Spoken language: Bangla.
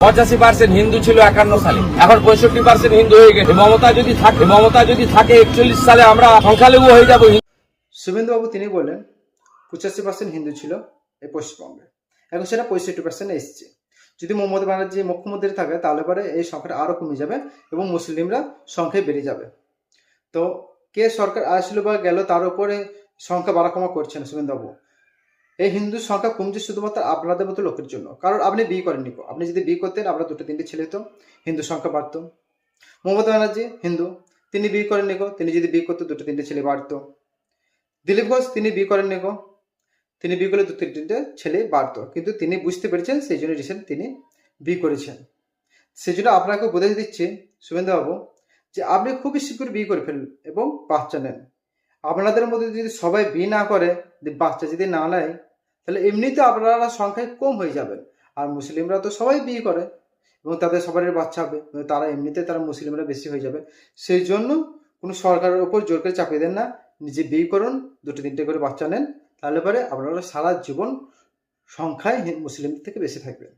85% হিন্দু ছিল 51 সালে, এখন 65% হিন্দু হয়ে গেছে। মমতা যদি থাকে 41 সালে আমরা সংখ্যালঘু হয়ে যাব। শুভেন্দুবাবু তিনি বললেন 85% হিন্দু ছিল এই পশ্চিমবঙ্গে, এখন সেটা 65% এসছে। যদি মমতা ব্যানার্জি মুখ্যমন্ত্রী থাকে তাহলে পরে এই সংখ্যাটা আরো কমে যাবে এবং মুসলিমরা সংখ্যায় বেড়ে যাবে। তো কে সরকার আসলো বা গেল তার উপরে সংখ্যা বাড়া কমা করছেন শুভেন্দুবাবু। এই হিন্দুর সংখ্যা কমছে শুধুমাত্র আপনাদের মতো লোকের জন্য, কারণ আপনি বিয়ে করেননি। আপনি যদি বিয়ে করতেন আপনার 2-3টে ছেলে হতো, হিন্দু সংখ্যা বাড়তো। মমতা ব্যানার্জি হিন্দু, তিনি বিয়ে করেননি, তিনি যদি বিয়ে করতো 2-3টে ছেলে বাড়তো। দিলীপ ঘোষ তিনি বিয়ে করেননি, তিনি বিয়ে করলে 2-3টে ছেলে বাড়তো, কিন্তু তিনি বুঝতে পেরেছেন, সেই জন্য রিসেন্ট তিনি বিয়ে করেছেন। সেই জন্য আপনাকে বোঝাতে দিচ্ছি শুভেন্দুবাবু যে আপনি খুবই শীঘ্র বিয়ে করে ফেলুন এবং বাচ্চা নেন। আপনাদের মধ্যে যদি সবাই বিয়ে না করে, বাচ্চা যদি না নেয়, তাহলে এমনিতে আপনারা সংখ্যায় কম হয়ে যাবেন। আর মুসলিমরা তো সবাই বিয়ে করে এবং তাদের সবারই বাচ্চা হবে, তারা মুসলিমরা বেশি হয়ে যাবে। সেই জন্য কোনো সরকারের ওপর জোর করে চাপিয়ে দেন না, নিজে বিয়ে করুন, 2-3টে করে বাচ্চা নেন, তাহলে পরে আপনারা সারা জীবন সংখ্যায় মুসলিমদের থেকে বেশি থাকবেন।